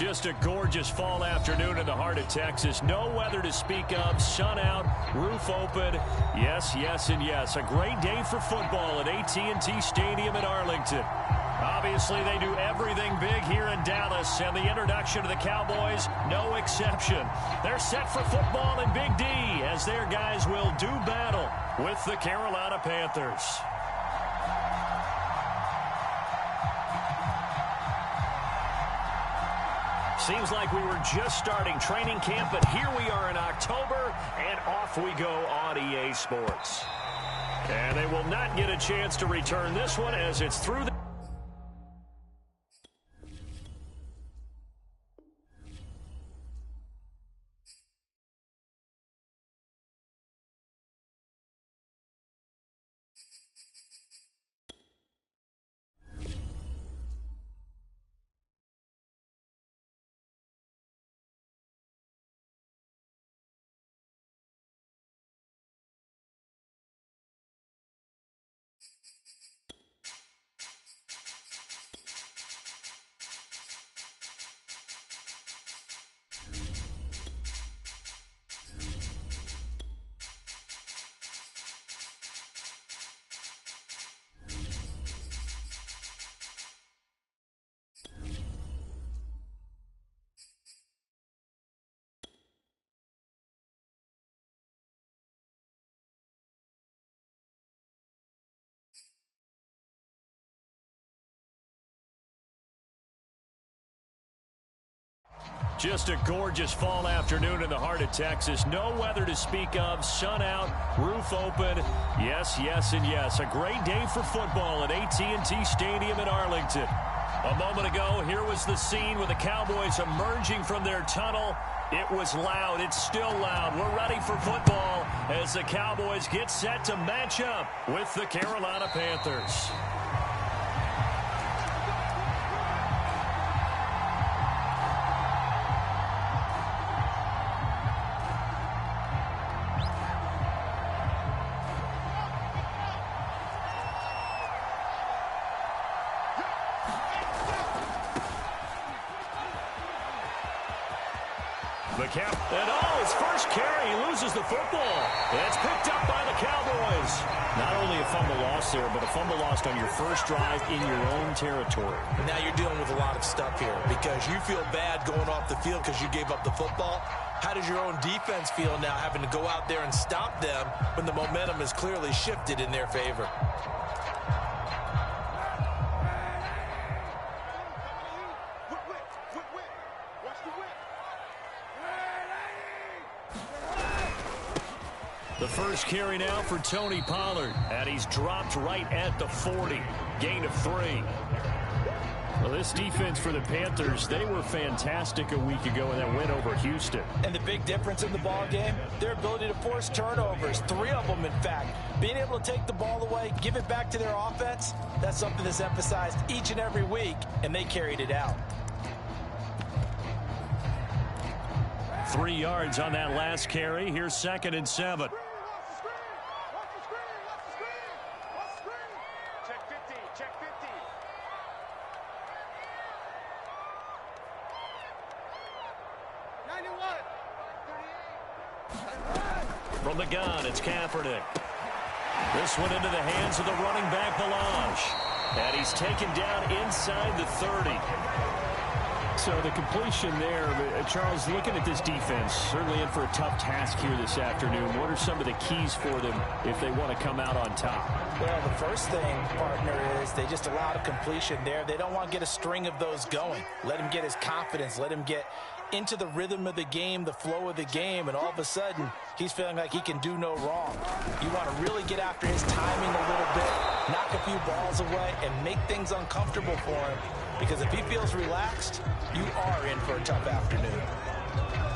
Just a gorgeous fall afternoon in the heart of Texas. No weather to speak of. Sun out, roof open. Yes, yes, and yes. A great day for football at AT&T Stadium in Arlington. Obviously, they do everything big here in Dallas, and the introduction to the Cowboys, no exception. They're set for football in Big D as their guys will do battle with the Carolina Panthers. Seems like we were just starting training camp, but here we are in October, and off we go on EA Sports. And they will not get a chance to return this one as it's through the... Just a gorgeous fall afternoon in the heart of Texas. No weather to speak of. Sun out, roof open. Yes, yes, and yes. A great day for football at AT&T Stadium in Arlington. A moment ago, here was the scene with the Cowboys emerging from their tunnel. It was loud. It's still loud. We're ready for football as the Cowboys get set to match up with the Carolina Panthers. And his first carry, he loses the football. That's picked up by the Cowboys. Not only a fumble loss there, but a fumble lost on your first drive in your own territory. Now you're dealing with a lot of stuff here because you feel bad going off the field because you gave up the football. How does your own defense feel now having to go out there and stop them when the momentum is clearly shifted in their favor? The first carry now for Tony Pollard, and he's dropped right at the 40. Gain of 3. Well, this defense for the Panthers, they were fantastic a week ago in that win over Houston. And the big difference in the ball game, their ability to force turnovers, 3 of them in fact. Being able to take the ball away, give it back to their offense, that's something that's emphasized each and every week, and they carried it out. 3 yards on that last carry. Here's 2nd and 7. From the gun, it's Kaepernick. This one into the hands of the running back, Ballage. And he's taken down inside the 30. So the completion there, Charles, looking at this defense, certainly in for a tough task here this afternoon. What are some of the keys for them if they want to come out on top? Well, the first thing, partner, is they just allowed a completion there. They don't want to get a string of those going. Let him get his confidence. Let him get into the rhythm of the game, the flow of the game, and all of a sudden, he's feeling like he can do no wrong. You want to really get after his timing a little bit, knock a few balls away, and make things uncomfortable for him. Because if he feels relaxed, you are in for a tough afternoon.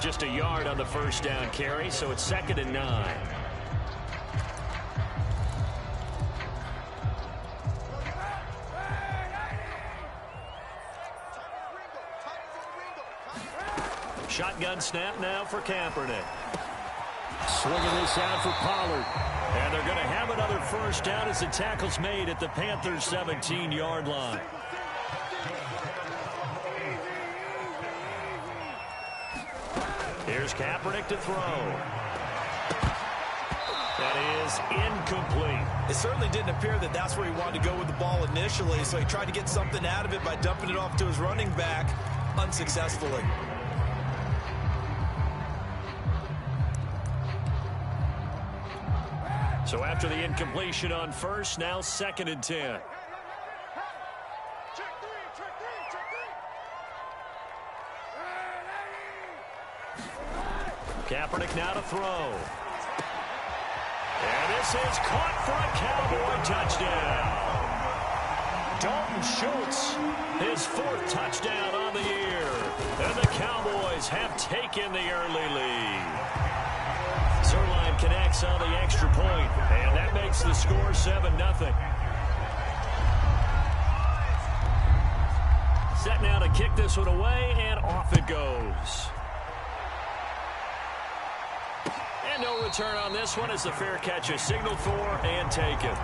Just a yard on the first down carry, so it's 2nd and 9. Shotgun snap now for Kaepernick. Swinging this out for Pollard. And they're going to have another first down as the tackle's made at the Panthers' 17-yard line. Here's Kaepernick to throw. That is incomplete. It certainly didn't appear that that's where he wanted to go with the ball initially, so he tried to get something out of it by dumping it off to his running back unsuccessfully. So after the incompletion on first, now 2nd and 10. Kaepernick now to throw. And this is caught for a Cowboy touchdown. Dalton Schultz, his 4th touchdown on the year. And the Cowboys have taken the early lead. Zuerlein connects on the extra point, and that makes the score 7-0. Set now to kick this one away, and off it goes. And no return on this one as the fair catch is signaled for and taken.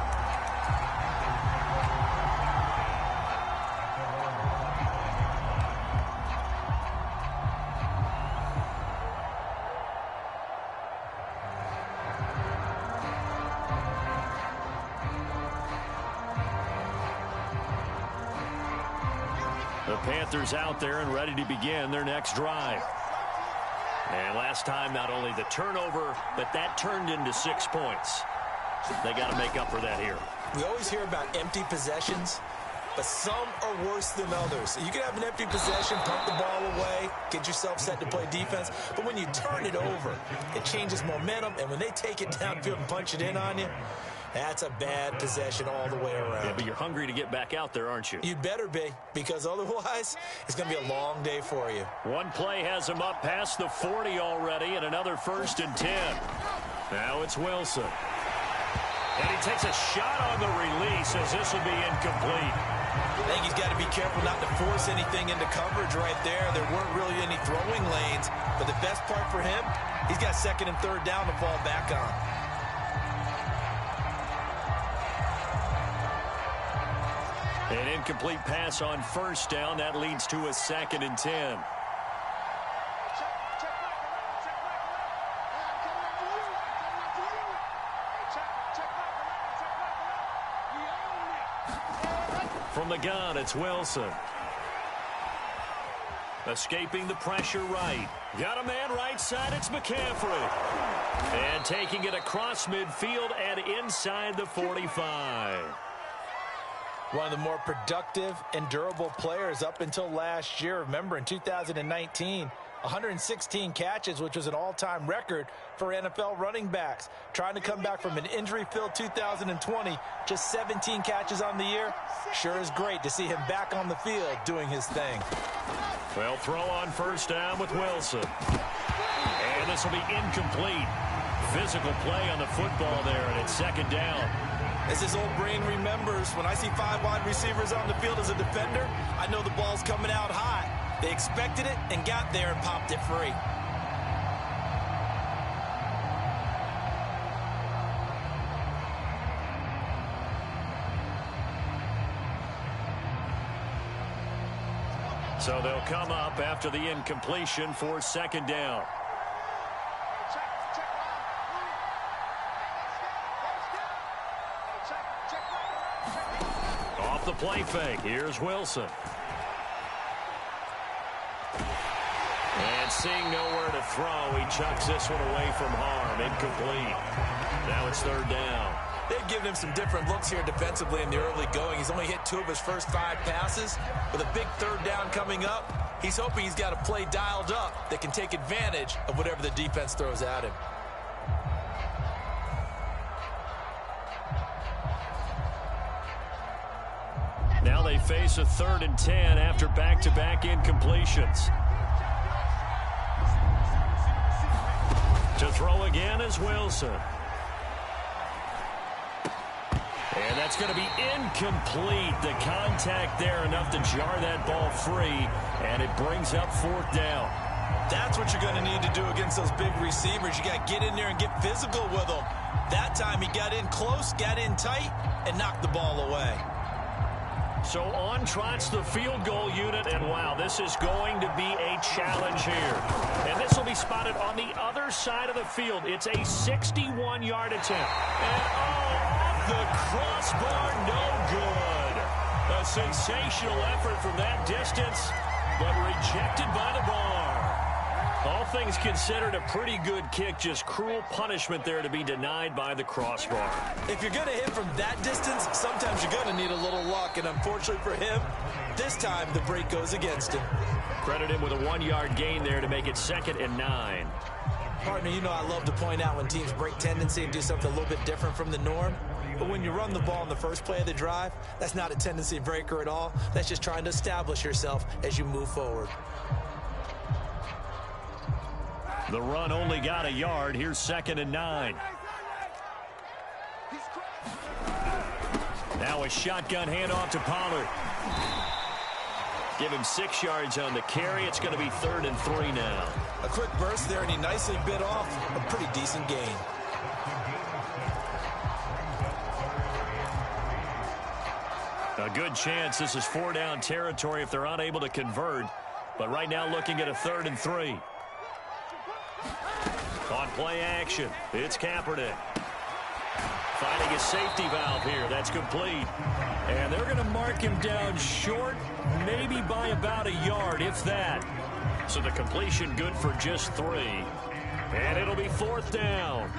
The Panthers out there and ready to begin their next drive. And last time, not only the turnover, but that turned into 6 points. They got to make up for that here. We always hear about empty possessions, but some are worse than others. You can have an empty possession, pump the ball away, get yourself set to play defense, but when you turn it over, it changes momentum, and when they take it downfield and punch it in on you, that's a bad possession all the way around. Yeah, but you're hungry to get back out there, aren't you? You'd better be, because otherwise, it's going to be a long day for you. One play has him up past the 40 already, and another 1st and 10. Now it's Wilson. And he takes a shot on the release as this will be incomplete. I think he's got to be careful not to force anything into coverage right there. There weren't really any throwing lanes, but the best part for him, he's got 2nd and 3rd down to fall back on. An incomplete pass on 1st down. That leads to a 2nd and 10. From the gun, it's Wilson. Escaping the pressure right. Got a man right side, it's McCaffrey. And taking it across midfield and inside the 45. One of the more productive and durable players up until last year. Remember, in 2019, 116 catches, which was an all-time record for NFL running backs. Trying to come back from an injury-filled 2020, just 17 catches on the year. Sure is great to see him back on the field doing his thing. Well, throw on 1st down with Wilson. And this will be incomplete. Physical play on the football there, and it's 2nd down. As his old brain remembers, when I see 5 wide receivers on the field as a defender, I know the ball's coming out hot. They expected it and got there and popped it free. So they'll come up after the incompletion for 2nd down. Off the play fake. Here's Wilson. And seeing nowhere to throw, he chucks this one away from harm. Incomplete. Now it's 3rd down. They've given him some different looks here defensively in the early going. He's only hit 2 of his first 5 passes. With a big 3rd down coming up, he's hoping he's got a play dialed up that can take advantage of whatever the defense throws at him. Now they face a 3rd and 10 after back-to-back incompletions. To throw again is Wilson. And that's going to be incomplete. The contact there enough to jar that ball free, and it brings up 4th down. That's what you're going to need to do against those big receivers. You got to get in there and get physical with them. That time he got in close, got in tight, and knocked the ball away. So on trots the field goal unit, and wow, this is going to be a challenge here. And this will be spotted on the other side of the field. It's a 61-yard attempt. And off the crossbar, no good. A sensational effort from that distance, but rejected by the bar. All things considered, a pretty good kick, just cruel punishment there to be denied by the crossbar. If you're going to hit from that distance, sometimes you're going to need a little luck, and unfortunately for him, this time the break goes against him. Credit him with a 1-yard gain there to make it 2nd and 9. Partner, you know I love to point out when teams break tendency and do something a little bit different from the norm. But when you run the ball in the first play of the drive, that's not a tendency breaker at all. That's just trying to establish yourself as you move forward. The run only got a yard. Here's 2nd and 9. Now a shotgun handoff to Pollard. Give him 6 yards on the carry. It's going to be 3rd and 3 now. A quick burst there, and he nicely bit off a pretty decent gain. A good chance this is 4-down territory if they're unable to convert. But right now looking at a 3rd and 3. On play action, it's Kaepernick. Finding a safety valve here. That's complete. And they're going to mark him down short, maybe by about a yard, if that. So the completion good for just 3. And it'll be 4th down.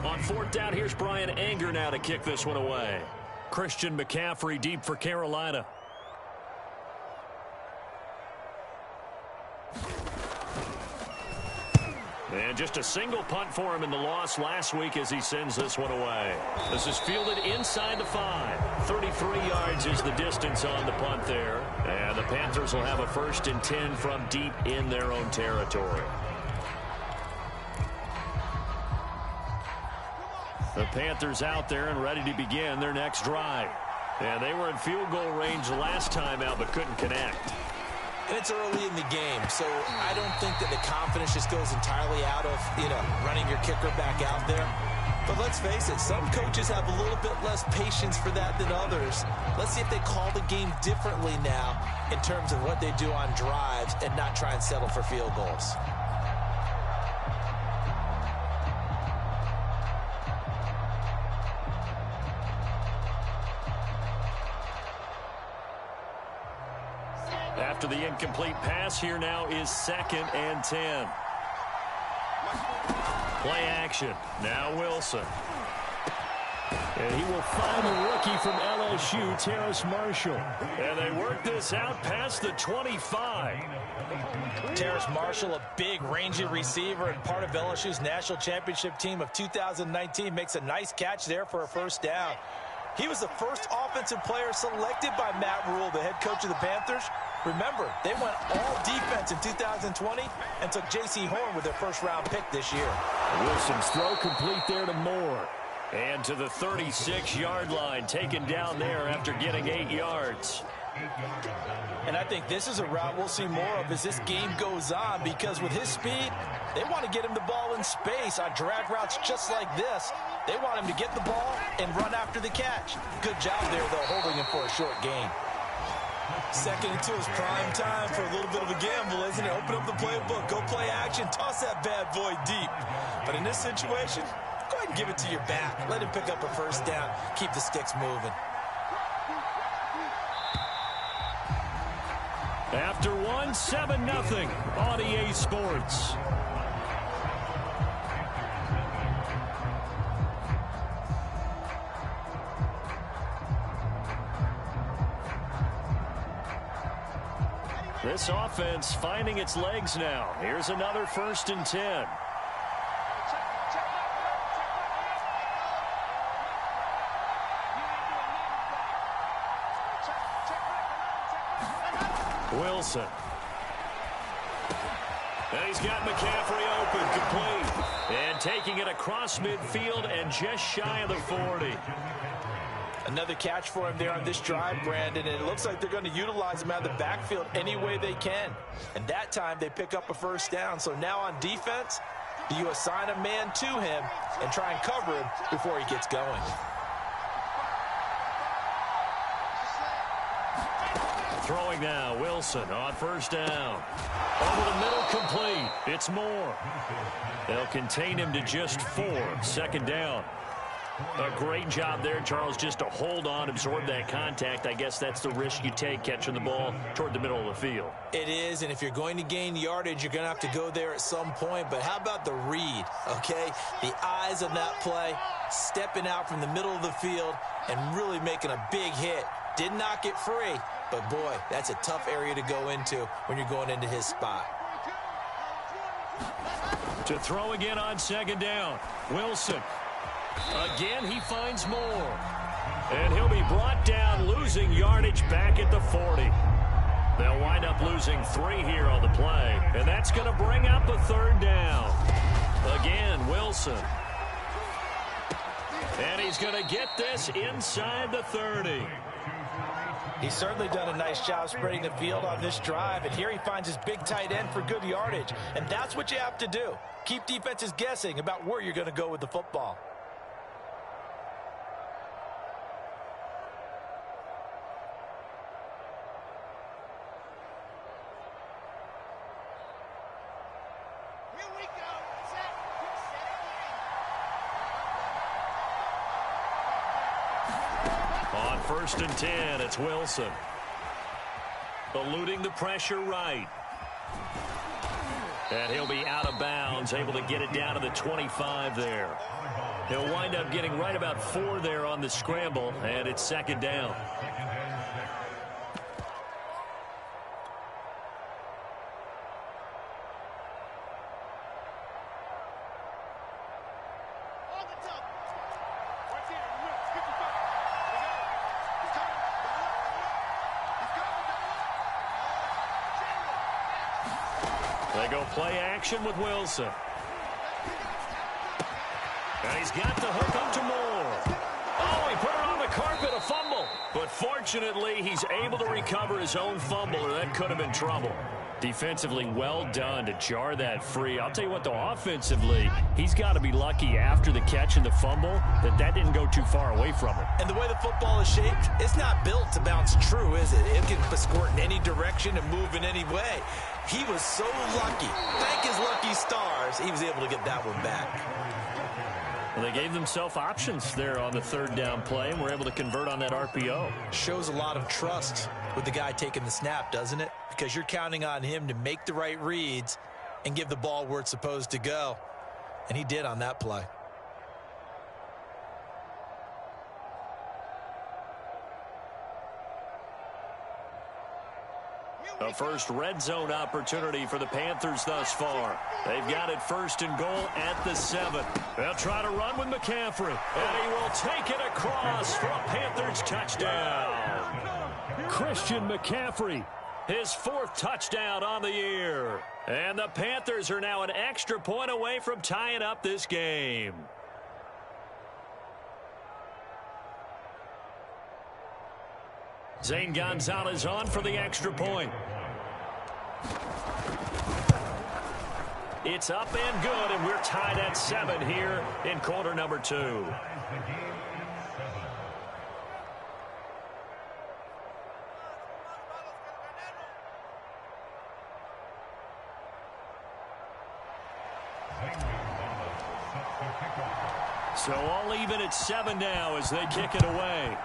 On 4th down, here's Brian Anger now to kick this one away. Christian McCaffrey deep for Carolina. And just a single punt for him in the loss last week as he sends this one away. This is fielded inside the 5. 33 yards is the distance on the punt there. And the Panthers will have a 1st and 10 from deep in their own territory. The Panthers out there and ready to begin their next drive. And they were in field goal range last time out but couldn't connect. And it's early in the game, so I don't think that the confidence just goes entirely out of, running your kicker back out there. But let's face it, some coaches have a little bit less patience for that than others. Let's see if they call the game differently now in terms of what they do on drives and not try and settle for field goals. After the incomplete pass, here now is 2nd and 10. Play action. Now Wilson. And he will find the rookie from LSU, Terrace Marshall. And they work this out past the 25. Terrace Marshall, a big, rangy receiver and part of LSU's national championship team of 2019, makes a nice catch there for a 1st down. He was the first offensive player selected by Matt Rule, the head coach of the Panthers. Remember, they went all defense in 2020 and took J.C. Horn with their 1st-round pick this year. Wilson's throw complete there to Moore. And to the 36-yard line, taken down there after getting 8 yards. And I think this is a route we'll see more of as this game goes on, because with his speed, they want to get him the ball in space on drag routes just like this. They want him to get the ball and run after the catch. Good job there, though, holding him for a short gain. 2nd and 2 is prime time for a little bit of a gamble, isn't it? Open up the playbook, go play action, toss that bad boy deep. But in this situation, go ahead and give it to your back. Let him pick up a 1st down. Keep the sticks moving. After one, 7-0 on EA Sports. This offense finding its legs now. Here's another 1st and 10. Wilson. And he's got McCaffrey open, complete. And taking it across midfield and just shy of the 40. Another catch for him there on this drive, Brandon, and it looks like they're going to utilize him out of the backfield any way they can. And that time they pick up a 1st down. So now on defense, do you assign a man to him and try and cover him before he gets going? Throwing now, Wilson on first down. Over the middle, complete. It's Moore. They'll contain him to just 4. Second down. A great job there, Charles, just to hold on, absorb that contact. I guess that's the risk you take catching the ball toward the middle of the field. It is, and if you're going to gain yardage, you're going to have to go there at some point. But how about the read, okay? The eyes on that play, stepping out from the middle of the field and really making a big hit. Did not get free, but, boy, that's a tough area to go into when you're going into his spot. To throw again on second down, Wilson. Again, he finds Moore. And he'll be brought down, losing yardage back at the 40. They'll wind up losing 3 here on the play. And that's going to bring up a third down. Again, Wilson. And he's going to get this inside the 30. He's certainly done a nice job spreading the field on this drive, and here he finds his big tight end for good yardage. And that's what you have to do. Keep defenses guessing about where you're going to go with the football. On first and 10, it's Wilson. Eluding the pressure right. And he'll be out of bounds, able to get it down to the 25 there. He'll wind up getting right about 4 there on the scramble, and it's second down. They go play action with Wilson. And he's got the hook up to Moore. Oh, he put it on the carpet, a fumble. But fortunately, he's able to recover his own fumble, or that could have been trouble. Defensively, well done to jar that free. I'll tell you what, though, offensively, he's got to be lucky after the catch and the fumble that didn't go too far away from him. And the way the football is shaped, it's not built to bounce true, is it? It can squirt in any direction and move in any way. He was so lucky. Thank his lucky stars, he was able to get that one back. Well, they gave themselves options there on the third down play and were able to convert on that RPO. Shows a lot of trust with the guy taking the snap, doesn't it? Because you're counting on him to make the right reads and give the ball where it's supposed to go. And he did on that play. A first red zone opportunity for the Panthers thus far. They've got it first and goal at the 7. They'll try to run with McCaffrey. And he will take it across for a Panthers touchdown. Christian McCaffrey, his 4th touchdown on the year. And the Panthers are now an extra point away from tying up this game. Zane Gonzalez on for the extra point. It's up and good, and we're tied at 7 here in quarter number 2. So all even at 7 now as they kick it away.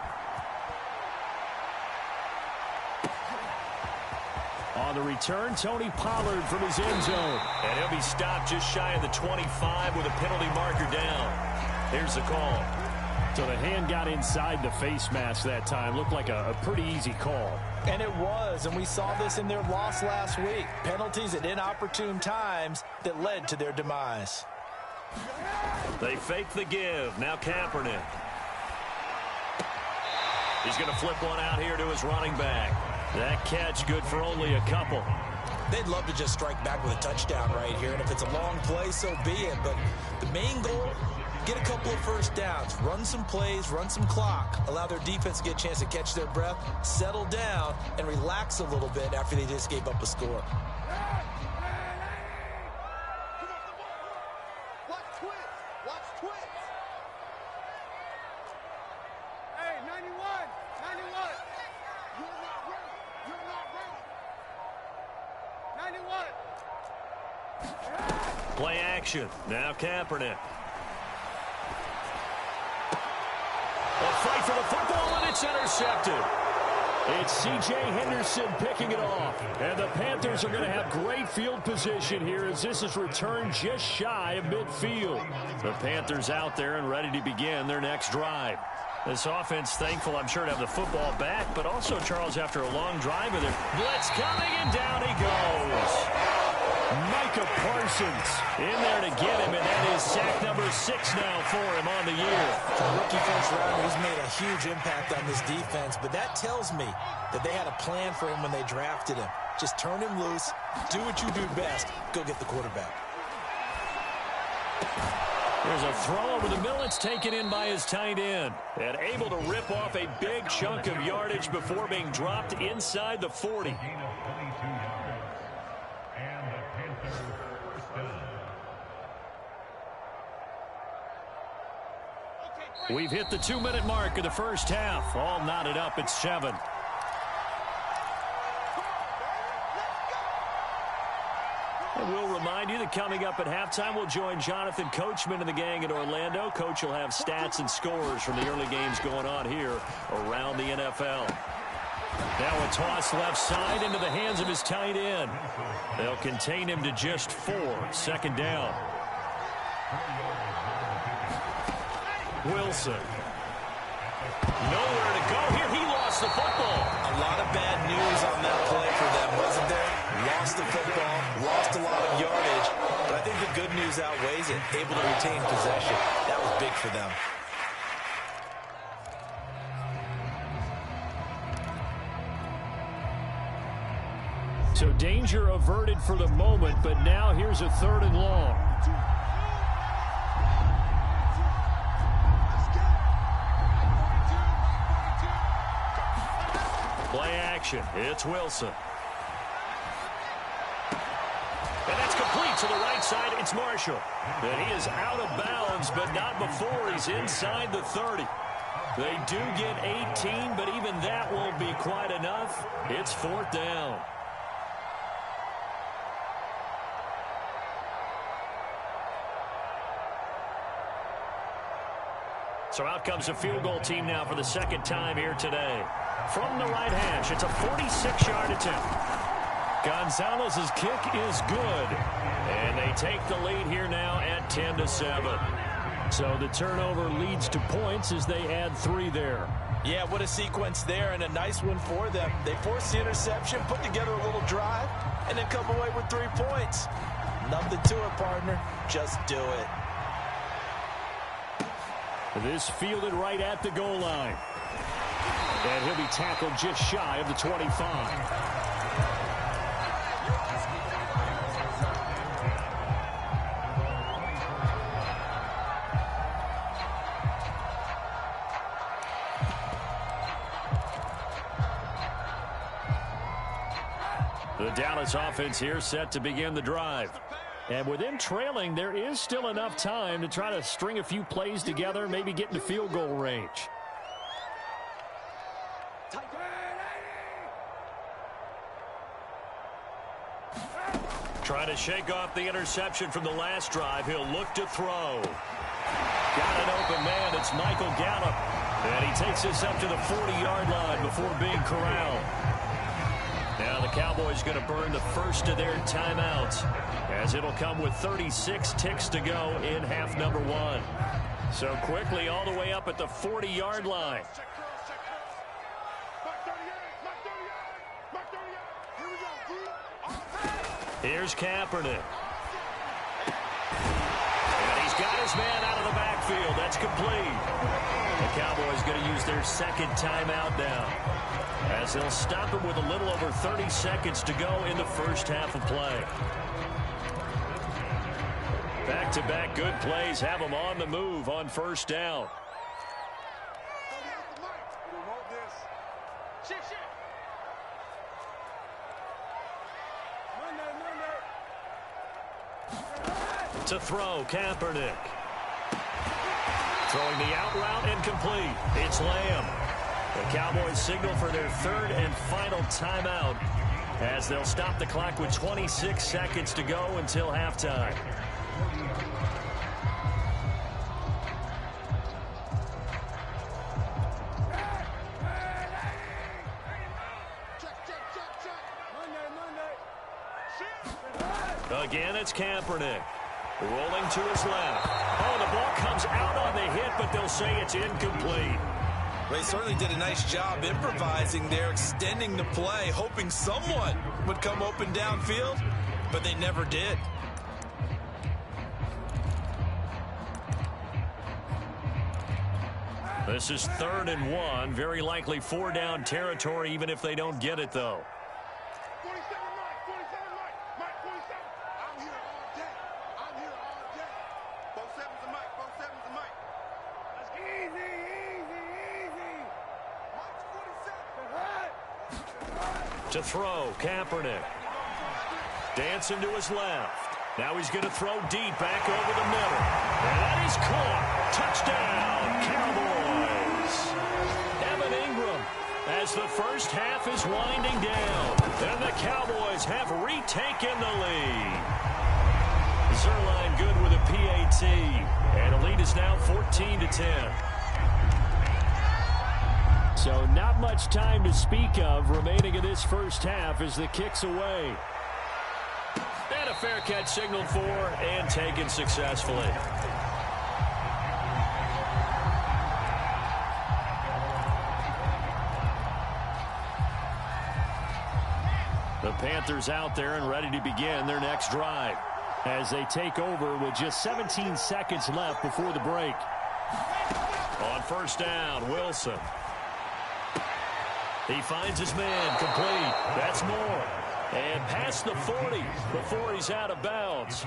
On the return, Tony Pollard from his end zone. And he'll be stopped just shy of the 25 with a penalty marker down. Here's the call. So the hand got inside the face mask that time. Looked like a pretty easy call. And it was, and we saw this in their loss last week. Penalties at inopportune times that led to their demise. They fake the give. Now Kaepernick. He's going to flip one out here to his running back. That catch good for only a couple. They'd love to just strike back with a touchdown right here, and if it's a long play, so be it. But the main goal, get a couple of first downs, run some plays, run some clock, allow their defense to get a chance to catch their breath, settle down, and relax a little bit after they just gave up a score. Hey, 91, 91. You're not ready. You're not Play action. Now Kaepernick. A fight for the football, and it's intercepted. It's C.J. Henderson picking it off. And the Panthers are going to have great field position here as this is returned just shy of midfield. The Panthers out there and ready to begin their next drive. This offense thankful, I'm sure, to have the football back, but also, Charles, after a long drive with it. Blitz coming, and down he goes. Micah Parsons in there to get him, and that is sack number 6 now for him on the year. For a rookie first rounder, he's made a huge impact on this defense, but that tells me that they had a plan for him when they drafted him. Just turn him loose, do what you do best, go get the quarterback. There's a throw over the middle. It's taken in by his tight end. And able to rip off a big chunk of yardage before being dropped inside the 40. We've hit the 2-minute mark of the first half. All knotted up at 7. And we'll remind you that coming up at halftime, we'll join Jonathan Coachman and the gang in Orlando. Coach will have stats and scores from the early games going on here around the NFL. Now a toss left side into the hands of his tight end. They'll contain him to just 4. Second down. Wilson. Nowhere to go here. He lost the football. A lot of bad news on that play for them, wasn't there? Lost the football, lost a lot of yardage, but I think the good news outweighs it. Able to retain possession. That was big for them. So danger averted for the moment, but now here's a 3rd and long. Play action. It's Wilson. And that's complete to the right side. It's Marshall. And he is out of bounds, but not before he's inside the 30. They do get 18, but even that won't be quite enough. It's 4th down. So out comes the field goal team now for the second time here today. From the right hash, it's a 46-yard attempt. Gonzalez's kick is good. And they take the lead here now at 10-7. So the turnover leads to points as they add 3 there. Yeah, what a sequence there, and a nice one for them. They forced the interception, put together a little drive, and then come away with 3 points. Nothing to it, partner. Just do it. This fielded right at the goal line. And he'll be tackled just shy of the 25. The Dallas offense here set to begin the drive. And with them trailing, there is still enough time to try to string a few plays together, maybe get into field goal range. Trying to shake off the interception from the last drive. He'll look to throw. Got an open man. It's Michael Gallup. And he takes this up to the 40-yard line before being corralled. Now the Cowboys going to burn the first of their timeouts, as it'll come with 36 ticks to go in half number 1. So quickly all the way up at the 40-yard line. Here's Kaepernick. And he's got his man out of the backfield. That's complete. The Cowboys going to use their second timeout now, as they'll stop him with a little over 30 seconds to go in the first half of play. Back-to-back good plays have them on the move on first down. To throw, Kaepernick. Throwing the out route and complete. It's Lamb. The Cowboys signal for their 3rd and final timeout, as they'll stop the clock with 26 seconds to go until halftime. Again, it's Kaepernick. Rolling to his left. Oh, the ball comes out on the hit, but they'll say it's incomplete. They certainly did a nice job improvising there, extending the play, hoping someone would come open downfield, but they never did. This is 3rd and 1. Very likely 4-down territory, even if they don't get it, though. 47 Mike, 47. I'm here all day. I'm here all day. 47's a Mike, 47's a Mike. Let's get easy. Mike's 47. To throw, Kaepernick. Dancing to his left. Now he's going to throw deep back over the middle. And that is caught. Touchdown, Cowboys. Evan Ingram, as the first half is winding down. And the Cowboys have retaken the lead. Zuerlein good with a PAT. And the lead is now 14-10. So not much time to speak of remaining in this first half as the kick's away. And a fair catch signaled for and taken successfully. The Panthers out there and ready to begin their next drive as they take over with just 17 seconds left before the break. On first down, Wilson. He finds his man, complete. That's more. And past the 40 before he's out of bounds.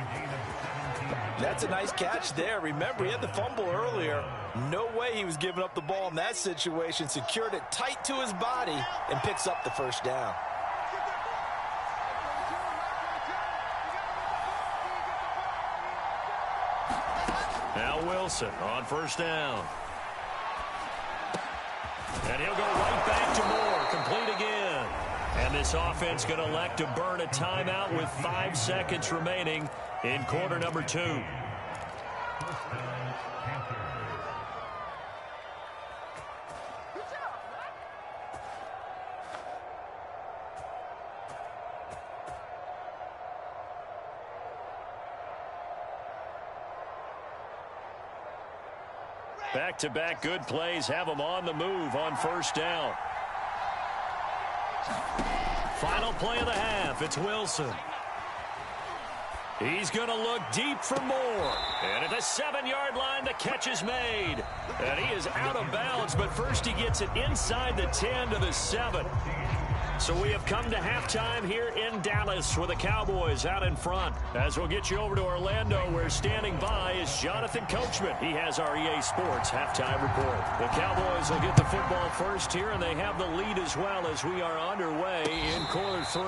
That's a nice catch there. Remember, he had the fumble earlier. No way he was giving up the ball in that situation. Secured it tight to his body and picks up the first down. Now Wilson on first down. And he'll go right back to Moore. Complete again. And this offense going to elect to burn a timeout with 5 seconds remaining in quarter number 2. Back-to-back good plays have them on the move on first down. Final play of the half. It's Wilson. He's going to look deep for more. And at the 7-yard line, the catch is made. And he is out of bounds, but first he gets it inside the 10 to the 7. So we have come to halftime here in Dallas with the Cowboys out in front. As we'll get you over to Orlando, where standing by is Jonathan Coachman. He has our EA Sports halftime report. The Cowboys will get the football first here, and they have the lead as well as we are underway in quarter 3.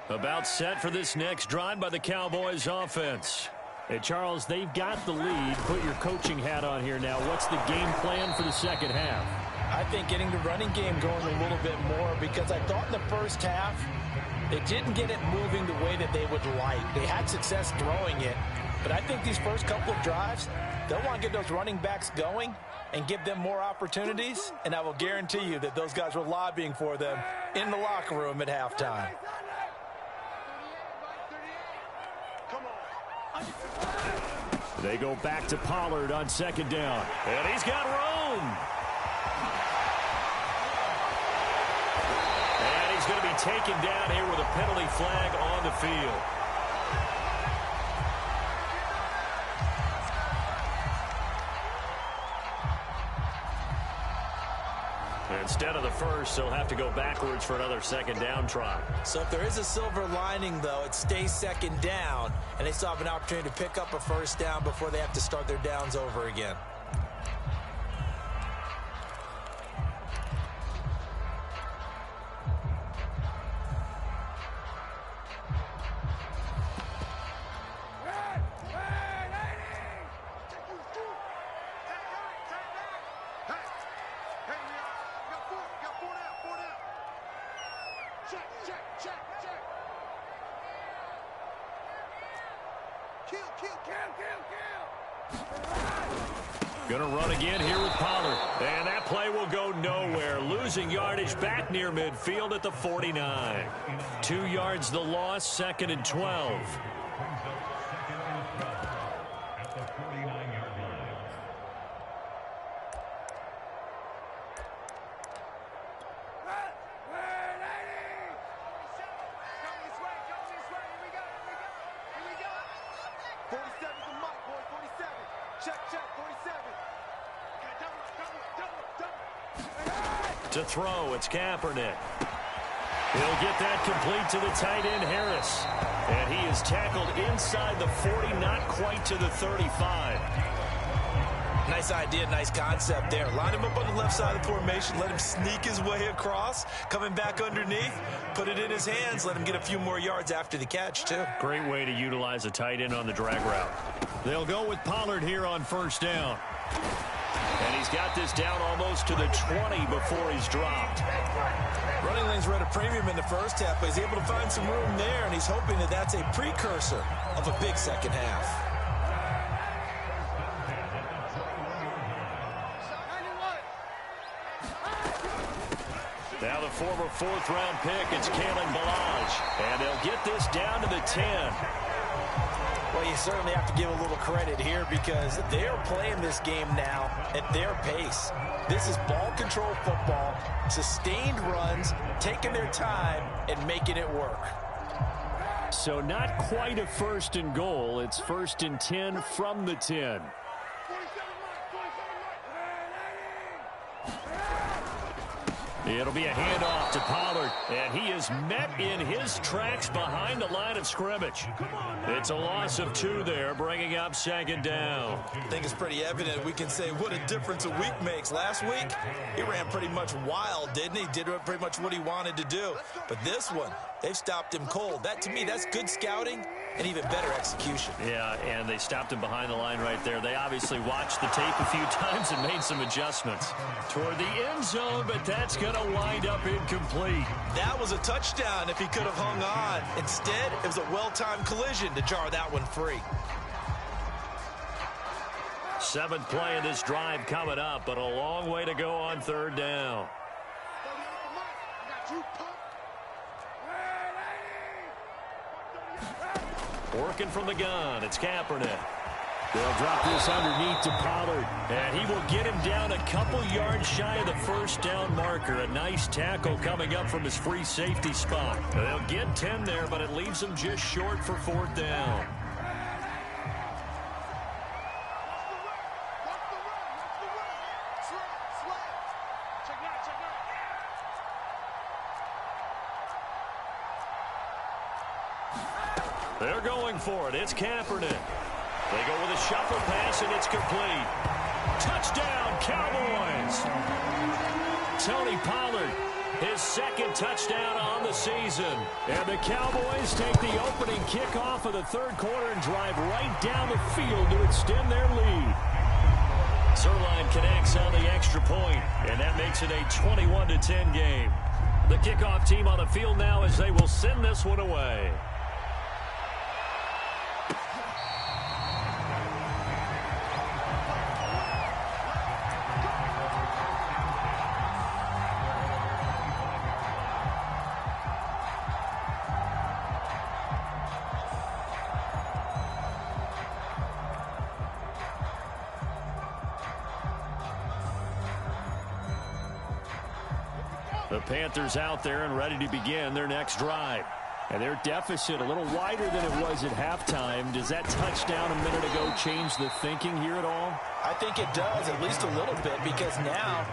About set for this next drive by the Cowboys offense. Hey, Charles, they've got the lead. Put your coaching hat on here now. What's the game plan for the second half? I think getting the running game going a little bit more, because I thought in the first half they didn't get it moving the way that they would like. They had success throwing it, but I think these first couple of drives, they'll want to get those running backs going and give them more opportunities, and I will guarantee you that those guys were lobbying for them in the locker room at halftime. They go back to Pollard on second down. And he's got room. And he's going to be taken down here with a penalty flag on the field. Instead of the first, they'll have to go backwards for another second down try. So if there is a silver lining, though, it stays second down, and they still have an opportunity to pick up a first down before they have to start their downs over again. Gonna run again here with Pollard. And that play will go nowhere. Losing yardage back near midfield at the 49. 2 yards the loss, 2nd and 12. To throw, it's Kaepernick. He'll get that complete to the tight end, Harris. And he is tackled inside the 40, not quite to the 35. Nice idea, nice concept there. Line him up on the left side of the formation, let him sneak his way across, coming back underneath, put it in his hands, let him get a few more yards after the catch, too. Great way to utilize a tight end on the drag route. They'll go with Pollard here on 1st down. And he's got this down almost to the 20 before he's dropped. Running lanes were at a premium in the first half, but he's able to find some room there, and he's hoping that that's a precursor of a big second half. Now the former 4th-round pick, it's Kalen Ballage. And they'll get this down to the 10. Well, you certainly have to give a little credit here because they are playing this game now at their pace. This is ball control football, sustained runs, taking their time, and making it work. So not quite a 1st and goal. It's 1st and 10 from the 10. It'll be a handoff to Pollard, and he is met in his tracks behind the line of scrimmage. It's a loss of 2 there, bringing up 2nd down. I think it's pretty evident we can say what a difference a week makes. Last week, he ran pretty much wild, didn't he? Did pretty much what he wanted to do. But this one, they've stopped him cold. That, to me, that's good scouting and even better execution. Yeah, and they stopped him behind the line right there. They obviously watched the tape a few times and made some adjustments toward the end zone, but that's going to wind up incomplete. That was a touchdown if he could have hung on. Instead, it was a well-timed collision to jar that one free. 7th play of this drive coming up, but a long way to go on 3rd down. Working from the gun, it's Kaepernick. They'll drop this underneath to Pollard, and he will get him down a couple yards shy of the 1st down marker. A nice tackle coming up from his free safety spot. They'll get 10 there, but it leaves them just short for 4th down. They're going for it. It's Kaepernick. They go with a shuffle pass, and it's complete. Touchdown, Cowboys. Tony Pollard, his 2nd touchdown on the season. And the Cowboys take the opening kickoff of the 3rd quarter and drive right down the field to extend their lead. Zuerlein connects on the extra point, and that makes it a 21-10 game. The kickoff team on the field now as they will send this one away. The Panthers out there and ready to begin their next drive. And their deficit a little wider than it was at halftime. Does that touchdown a minute ago change the thinking here at all? I think it does, at least a little bit, because now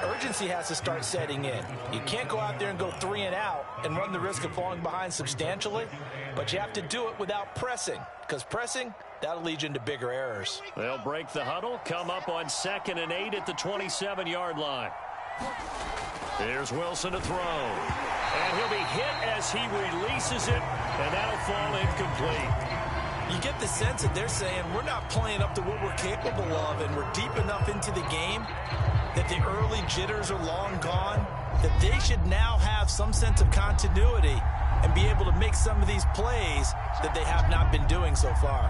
urgency has to start setting in. You can't go out there and go 3 and out and run the risk of falling behind substantially, but you have to do it without pressing, because pressing, that'll lead you into bigger errors. They'll break the huddle, come up on 2nd and 8 at the 27-yard line. Here's Wilson to throw. And he'll be hit as he releases it, and that'll fall incomplete. You get the sense that they're saying we're not playing up to what we're capable of, and we're deep enough into the game that the early jitters are long gone. that they should now have some sense of continuity and be able to make some of these plays that they have not been doing so far.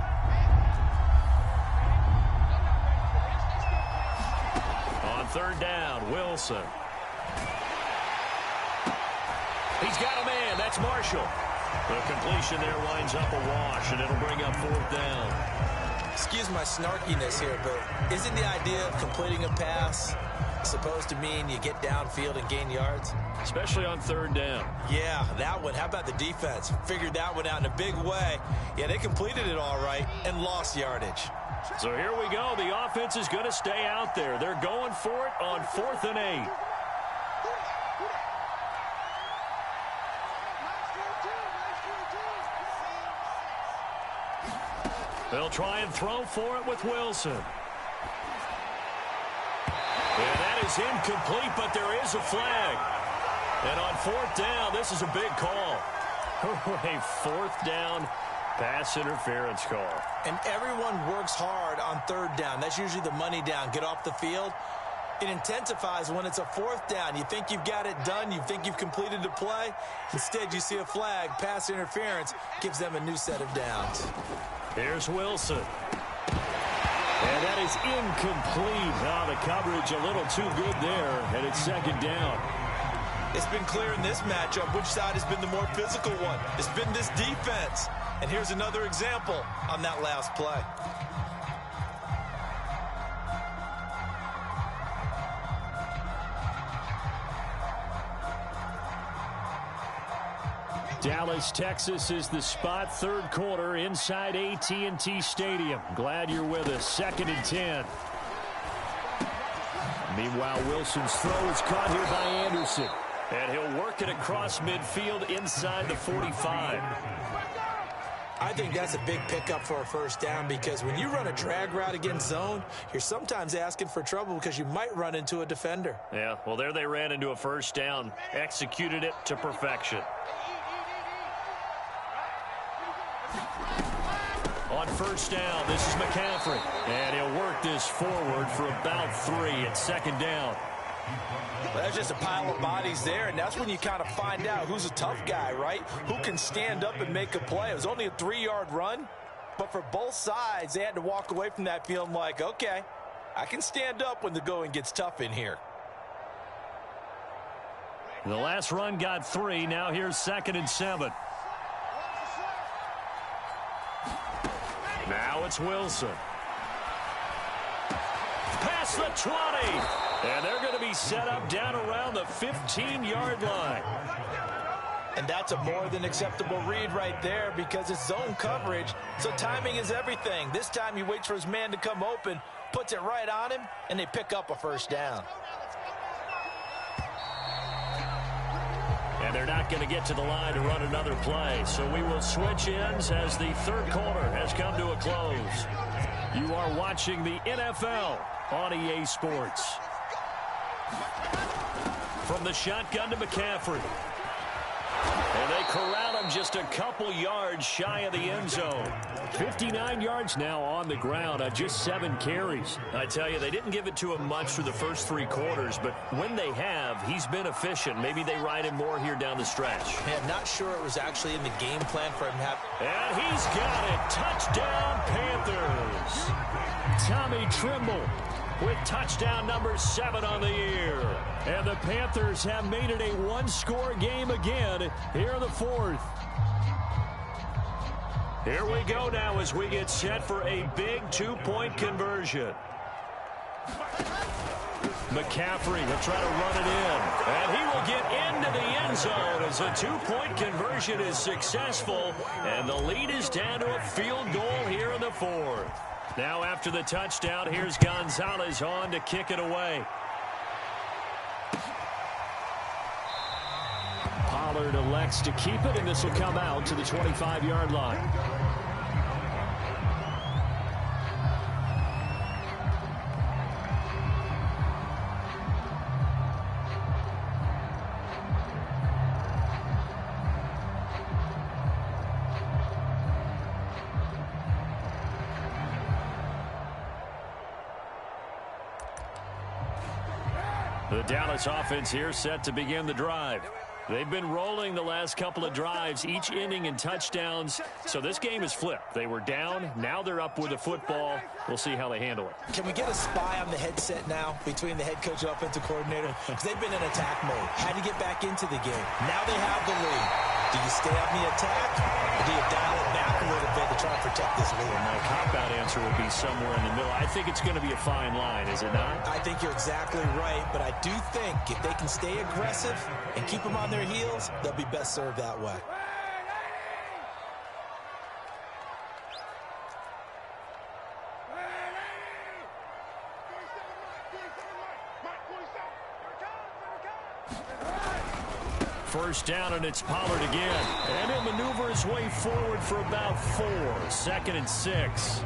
On third down, Wilson. He's got a man. That's Marshall. The completion there winds up a wash, and it'll bring up fourth down. Excuse my snarkiness here, but isn't the idea of completing a pass supposed to mean you get downfield and gain yards? Especially on third down. Yeah, that one. How about the defense? Figured that one out in a big way. Yeah, they completed it all right and lost yardage. So here we go. The offense is going to stay out there. They're going for it on 4th and 8. They'll try and throw for it with Wilson. And that is incomplete, but there is a flag. And on 4th down, this is a big call. A 4th down pass interference call. And everyone works hard on 3rd down. That's usually the money down. Get off the field. It intensifies when it's a 4th down. You think you've got it done. You think you've completed the play. Instead, you see a flag. Pass interference gives them a new set of downs. Here's Wilson. And that is incomplete. Oh, the coverage a little too good there, and it's 2nd down. It's been clear in this matchup which side has been the more physical one. It's been this defense. And here's another example on that last play. Dallas, Texas is the spot. 3rd quarter inside AT&T Stadium. Glad you're with us. 2nd and 10. Meanwhile, Wilson's throw is caught here by Anderson. And he'll work it across midfield inside the 45. I think that's a big pickup for a 1st down because when you run a drag route against zone, you're sometimes asking for trouble because you might run into a defender. Yeah, well, there they ran into a 1st down. Executed it to perfection. On 1st down, this is McCaffrey. And he'll work this forward for about 3 at 2nd down. Well, there's just a pile of bodies there, and that's when you kind of find out who's a tough guy, right? Who can stand up and make a play. It was only a 3-yard run, but for both sides, they had to walk away from that feeling like, okay, I can stand up when the going gets tough in here. The last run got 3. Now here's 2nd and 7. Now it's Wilson. Past the 20. And they're going to be set up down around the 15-yard line. And that's a more than acceptable read right there because it's zone coverage, so timing is everything. This time he waits for his man to come open, puts it right on him, and they pick up a 1st down. And they're not going to get to the line to run another play. So we will switch ends as the 3rd quarter has come to a close. You are watching the NFL on EA Sports. From the shotgun to McCaffrey. And they corral him just a couple yards shy of the end zone. 59 yards now on the ground on just 7 carries. I tell you, they didn't give it to him much through the first 3 quarters, but when they have, he's been efficient. Maybe they ride him more here down the stretch. Yeah, I'm not sure it was actually in the game plan for him to have. And he's got it. Touchdown, Panthers. Tommy Tremble with touchdown number 7 on the year. And the Panthers have made it a 1-score game again here in the 4th. Here we go now as we get set for a big 2-point conversion. McCaffrey will try to run it in. And he will get into the end zone as a 2-point conversion is successful. And the lead is down to a field goal here in the 4th. Now after the touchdown, here's Gonzalez on to kick it away. Pollard elects to keep it, and this will come out to the 25-yard line. The Dallas offense here set to begin the drive. They've been rolling the last couple of drives, each inning in touchdowns. So this game is flipped. They were down. Now they're up with the football. We'll see how they handle it. Can we get a spy on the headset now between the head coach and offensive coordinator? Because they've been in attack mode. Had to get back into the game. Now they have the lead. Do you stay on the attack, or do you dial it back a little bit to try and protect this lead? My cop-out answer would be somewhere in the middle. I think it's going to be a fine line, is it not? I think you're exactly right, but I do think if they can stay aggressive and keep them on their heels, they'll be best served that way. First down, and it's Pollard again. And he'll maneuver his way forward for about 4. 2nd and 6.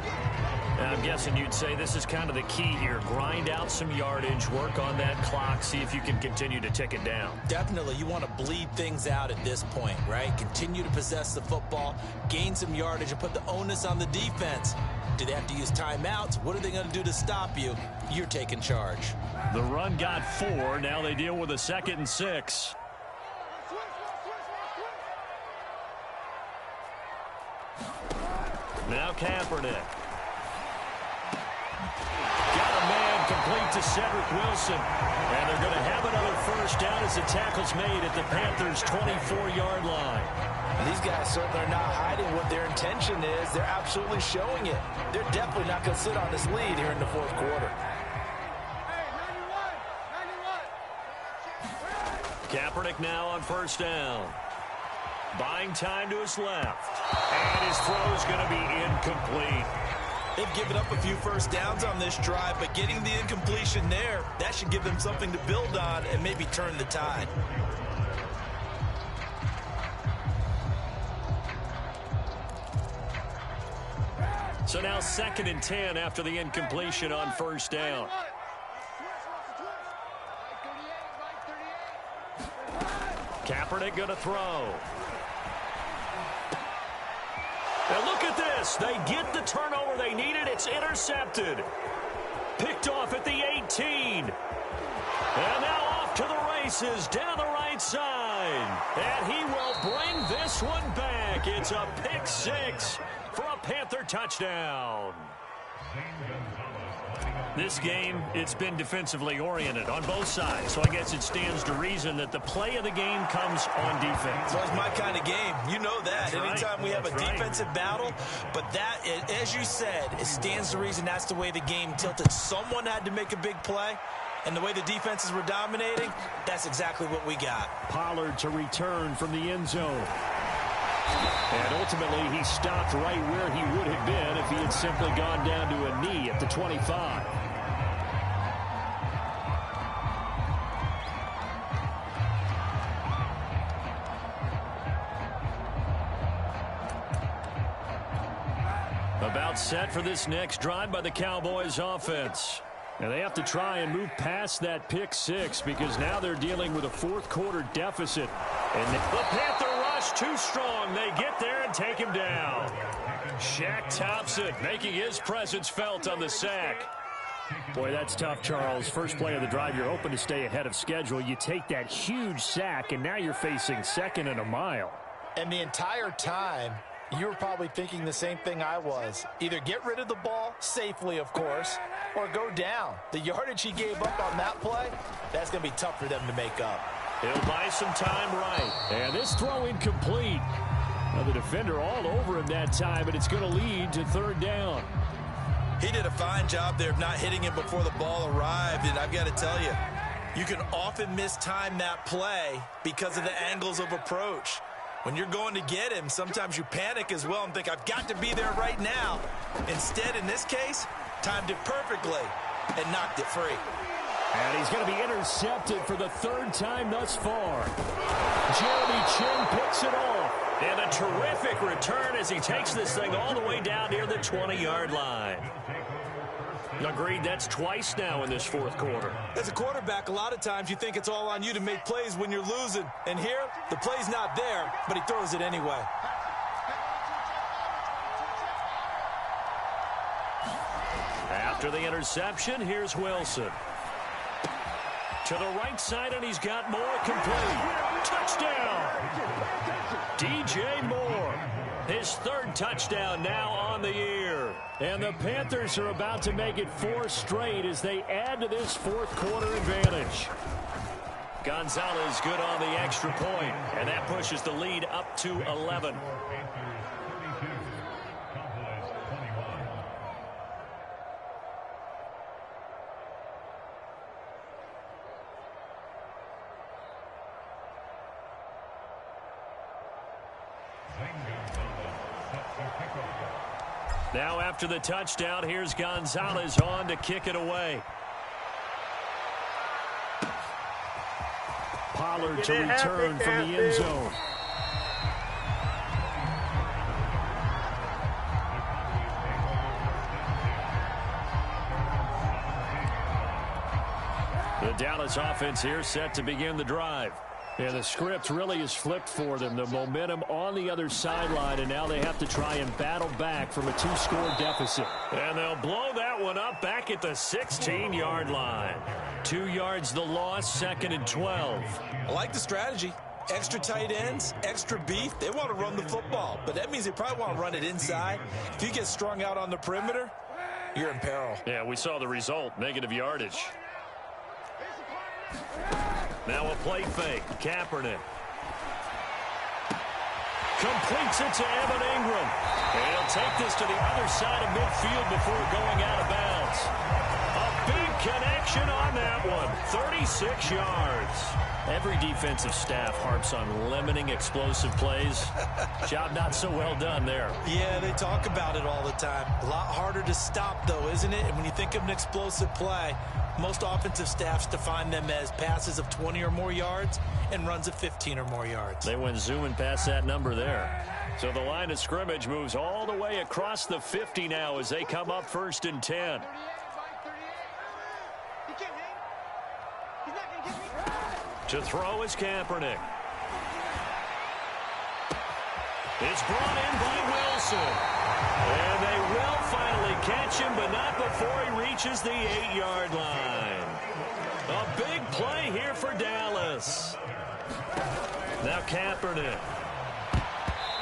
Now, I'm guessing you'd say this is kind of the key here. Grind out some yardage, work on that clock, see if you can continue to tick it down. Definitely. You want to bleed things out at this point, right? Continue to possess the football, gain some yardage, and put the onus on the defense. Do they have to use timeouts? What are they going to do to stop you? You're taking charge. The run got 4. Now they deal with a 2nd and 6. Now Kaepernick. Got a man complete to Cedric Wilson. And they're going to have another first down as the tackle's made at the Panthers' 24-yard line. These guys certainly are not hiding what their intention is. They're absolutely showing it. They're definitely not going to sit on this lead here in the fourth quarter. Kaepernick now on first down. Buying time to his left. And his throw is going to be incomplete. They've given up a few first downs on this drive, but getting the incompletion there, that should give them something to build on and maybe turn the tide. So now 2nd and 10 after the incompletion on first down. Kaepernick going to throw. And look at this. They get the turnover they needed. It's intercepted. Picked off at the 18. And now off to the races down the right side. And he will bring this one back. It's a pick 6 for a Panther touchdown. This game, it's been defensively oriented on both sides, so I guess it stands to reason that the play of the game comes on defense. Well, it's my kind of game. You know that. That's Anytime right. we have That's a right. defensive battle, but that, as you said, it stands to reason that's the way the game tilted. Someone had to make a big play, and the way the defenses were dominating, that's exactly what we got. Pollard to return from the end zone. And ultimately, he stopped right where he would have been if he had simply gone down to a knee at the 25. About set for this next drive by the Cowboys offense. And they have to try and move past that pick 6 because now they're dealing with a fourth quarter deficit. And the Panther rush too strong. They get there and take him down. Shaq Thompson making his presence felt on the sack. Boy, that's tough, Charles. First play of the drive, you're open to stay ahead of schedule. You take that huge sack, and now you're facing 2nd and a mile. And the entire time, you were probably thinking the same thing I was. Either get rid of the ball, safely of course, or go down. The yardage he gave up on that play, that's going to be tough for them to make up. He'll buy some time right. And this throw incomplete. Now the defender all over him that time, but it's going to lead to 3rd down. He did a fine job there of not hitting him before the ball arrived, and I've got to tell you, you can often mistime that play because of the angles of approach. When you're going to get him, sometimes you panic as well and think, I've got to be there right now. Instead, in this case, timed it perfectly and knocked it free. And he's going to be intercepted for the 3rd time thus far. Jeremy Chinn picks it off. And a terrific return as he takes this thing all the way down near the 20-yard line. Agreed, that's twice now in this fourth quarter. As a quarterback, a lot of times you think it's all on you to make plays when you're losing. And here, the play's not there, but he throws it anyway. After the interception, here's Wilson. To the right side, and he's got more complete. Touchdown! DJ Moore. His third touchdown now on the year. And the Panthers are about to make it 4 straight as they add to this fourth quarter advantage. Gonzalez good on the extra point, and that pushes the lead up to 11. Now after the touchdown, here's Gonzalez on to kick it away. Pollard to return from the end zone. The Dallas offense here set to begin the drive. Yeah, the script really is flipped for them. The momentum on the other sideline, and now they have to try and battle back from a 2-score deficit. And they'll blow that one up back at the 16-yard line. 2 yards the loss, 2nd and 12. I like the strategy. Extra tight ends, extra beef. They want to run the football, but that means they probably want to run it inside. If you get strung out on the perimeter, you're in peril. Yeah, we saw the result, negative yardage. Now a play fake. Kaepernick completes it to Evan Ingram. And he'll take this to the other side of midfield before going out of bounds. A big connection on that one. 36 yards. Every defensive staff harps on limiting explosive plays. Job not so well done there. Yeah, they talk about it all the time. A lot harder to stop, though, isn't it? And when you think of an explosive play, most offensive staffs define them as passes of 20 or more yards and runs of 15 or more yards. They went zooming past that number there. So the line of scrimmage moves all the way across the 50 now as they come up 1st and 10. To throw is Kaepernick. It's brought in by Wilson. And they will finally catch him, but not before he reaches the 8-yard line. A big play here for Dallas. Now Kaepernick.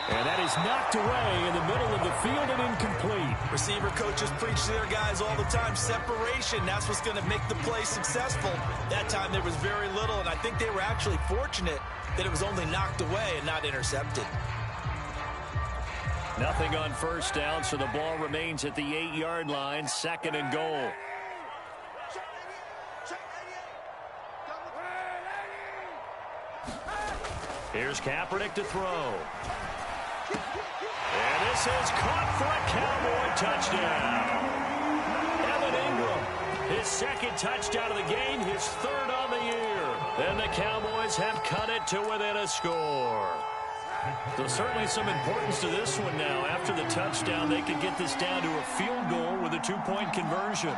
And that is knocked away in the middle of the field and incomplete. Receiver coaches preach to their guys all the time. Separation, that's what's going to make the play successful. That time there was very little, and I think they were actually fortunate that it was only knocked away and not intercepted. Nothing on 1st down, so the ball remains at the 8-yard line, 2nd and goal. Here's Kaepernick to throw. And this is caught for a Cowboy touchdown. Evan Ingram, his 2nd touchdown of the game, his 3rd on the year. And the Cowboys have cut it to within a score. So certainly some importance to this one now. After the touchdown, they could get this down to a field goal with a 2-point conversion.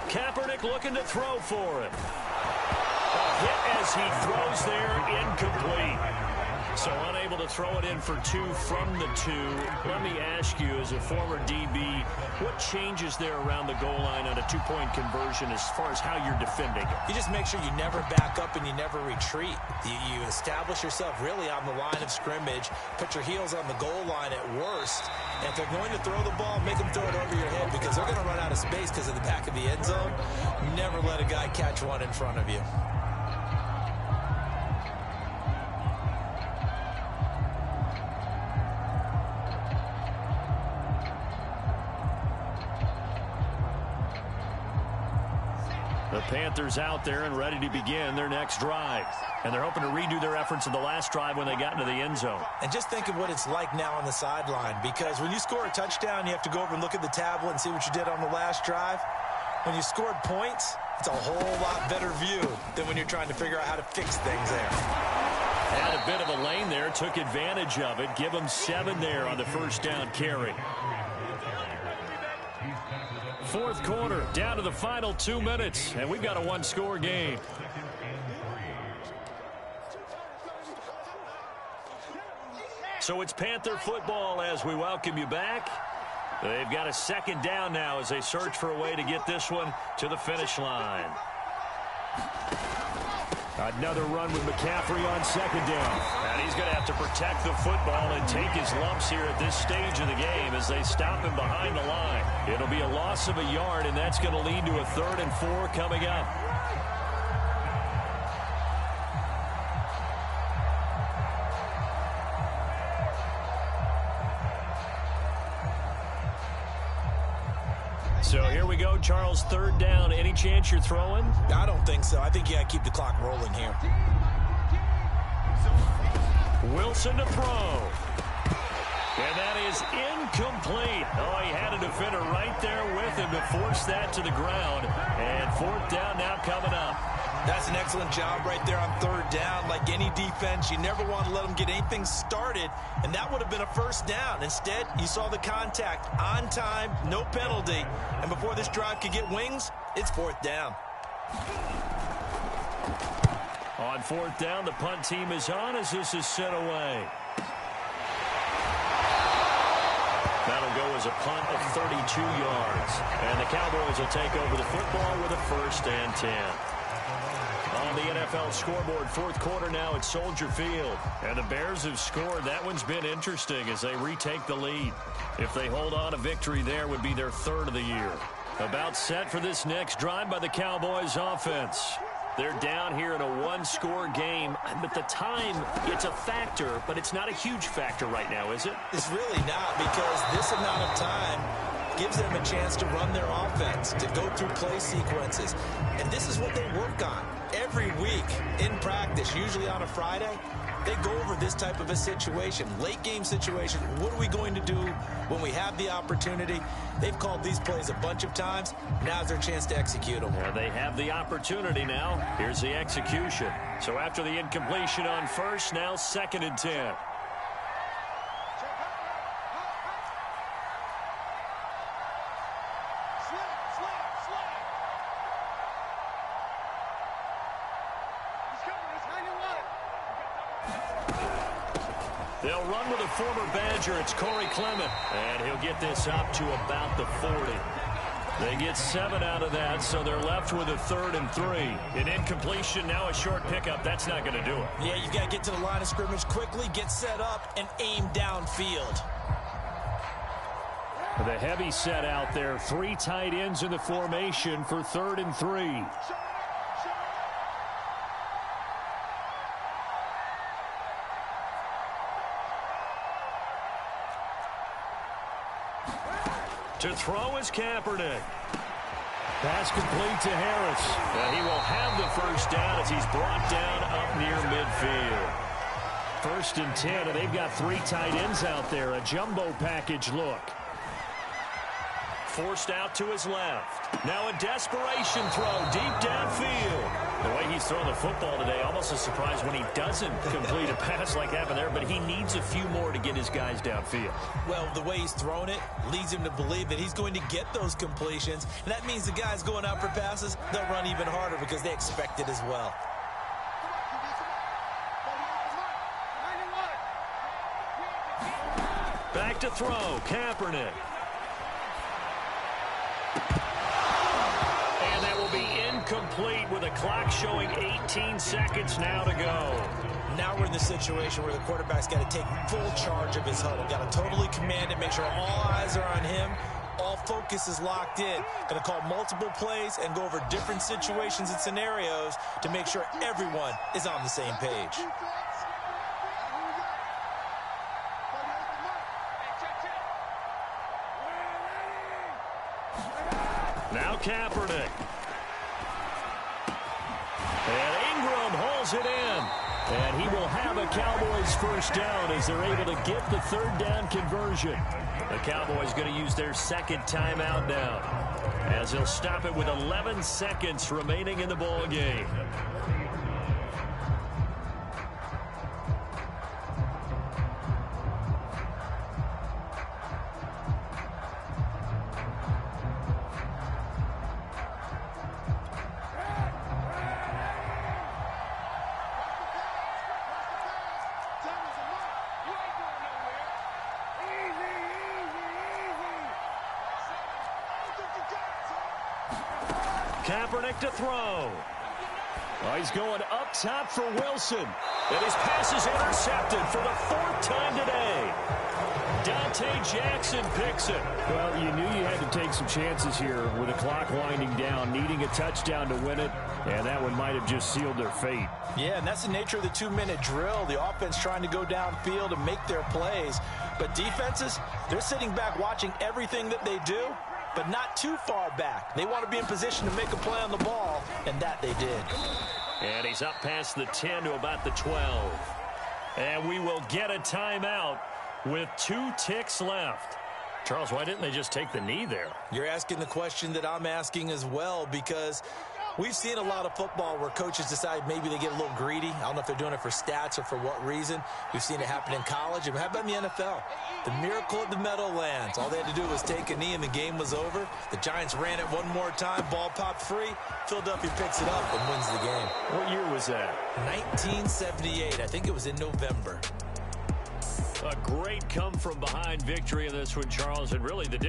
Kaepernick looking to throw for it. A hit as he throws there, incomplete. So unable to throw it in for 2 from the 2. Let me ask you, as a former DB, what changes there around the goal line on a 2-point conversion as far as how you're defending it? You just make sure you never back up and you never retreat. You establish yourself really on the line of scrimmage, put your heels on the goal line at worst, and if they're going to throw the ball, make them throw it over your head because they're going to run out of space because of the back of the end zone. Never let a guy catch one in front of you. The Panthers out there and ready to begin their next drive. And they're hoping to redo their efforts in the last drive when they got into the end zone. And just think of what it's like now on the sideline, because when you score a touchdown, you have to go over and look at the tablet and see what you did on the last drive. When you scored points, it's a whole lot better view than when you're trying to figure out how to fix things there. Had a bit of a lane there, took advantage of it. Give them 7 there on the 1st down carry. 4th quarter, down to the final 2 minutes, and we've got a 1-score game. So it's Panther football as we welcome you back. They've got a second down now as they search for a way to get this one to the finish line. Another run with McCaffrey on second down. And he's going to have to protect the football and take his lumps here at this stage of the game as they stop him behind the line. It'll be a loss of a yard, and that's going to lead to a 3rd and 4 coming up. So here we go, Charles, 3rd down. Any chance you're throwing? I don't think so. I think you got to keep the clock rolling here. Wilson to throw. And that is incomplete. Oh, he had a defender right there with him to force that to the ground. And 4th down now coming up. That's an excellent job right there on 3rd down. Like any defense, you never want to let them get anything started, and that would have been a 1st down. Instead, you saw the contact on time, no penalty, and before this drive could get wings, it's 4th down. On 4th down, the punt team is on as this is sent away. That'll go as a punt of 32 yards. And the Cowboys will take over the football with a 1st and 10. On the NFL scoreboard, 4th quarter now at Soldier Field. And the Bears have scored. That one's been interesting as they retake the lead. If they hold on, a victory there would be their 3rd of the year. About set for this next drive by the Cowboys offense. They're down here in a 1-score game. But the time, it's a factor, but it's not a huge factor right now, is it? It's really not, because this amount of time gives them a chance to run their offense, to go through play sequences. And this is what they work on every week in practice, usually on a Friday. They go over this type of a situation, late game situation. What are we going to do when we have the opportunity? They've called these plays a bunch of times. Now's their chance to execute them. Well, they have the opportunity now. Here's the execution. So after the incompletion on 1st, now 2nd and 10. They'll run with a former Badger. It's Corey Clement. And he'll get this up to about the 40. They get 7 out of that, so they're left with a 3rd and 3. An incompletion, now a short pickup. That's not going to do it. Yeah, you've got to get to the line of scrimmage quickly, get set up, and aim downfield. The heavy set out there. 3 tight ends in the formation for 3rd and 3. To throw is Kaepernick. Pass complete to Harris. And he will have the 1st down as he's brought down up near midfield. 1st and 10, and they've got 3 tight ends out there. A jumbo package look. Forced out to his left. Now a desperation throw deep downfield. The way he's throwing the football today, almost a surprise when he doesn't complete a pass like happened there, but he needs a few more to get his guys downfield. Well, the way he's thrown it leads him to believe that he's going to get those completions, and that means the guys going out for passes, they'll run even harder because they expect it as well. Back to throw, Kaepernick. And that will be incomplete with a clock showing 18 seconds now to go. Now we're in the situation where the quarterback's got to take full charge of his huddle. Got to totally command it, make sure all eyes are on him. All focus is locked in. Going to call multiple plays and go over different situations and scenarios to make sure everyone is on the same page. Now Kaepernick. And Ingram hauls it in. And he will have a Cowboys 1st down as they're able to get the 3rd down conversion. The Cowboys going to use their 2nd timeout now as they'll stop it with 11 seconds remaining in the ball game. Kaepernick to throw. Oh, he's going up top for Wilson. And his pass is intercepted for the 4th time today. Dante Jackson picks it. Well, you knew you had to take some chances here with the clock winding down, needing a touchdown to win it, and that one might have just sealed their fate. Yeah, and that's the nature of the 2-minute drill. The offense trying to go downfield and make their plays. But defenses, they're sitting back watching everything that they do, but not too far back. They want to be in position to make a play on the ball, and that they did. And he's up past the 10 to about the 12. And we will get a timeout with 2 ticks left. Charles, why didn't they just take the knee there? You're asking the question that I'm asking as well, because we've seen a lot of football where coaches decide maybe they get a little greedy. I don't know if they're doing it for stats or for what reason. We've seen it happen in college. And how about in the NFL? The miracle of the Meadowlands. All they had to do was take a knee and the game was over. The Giants ran it one more time. Ball popped free. Philadelphia picks it up and wins the game. What year was that? 1978. I think it was in November. A great come-from-behind victory in this one, Charles, and really the difference.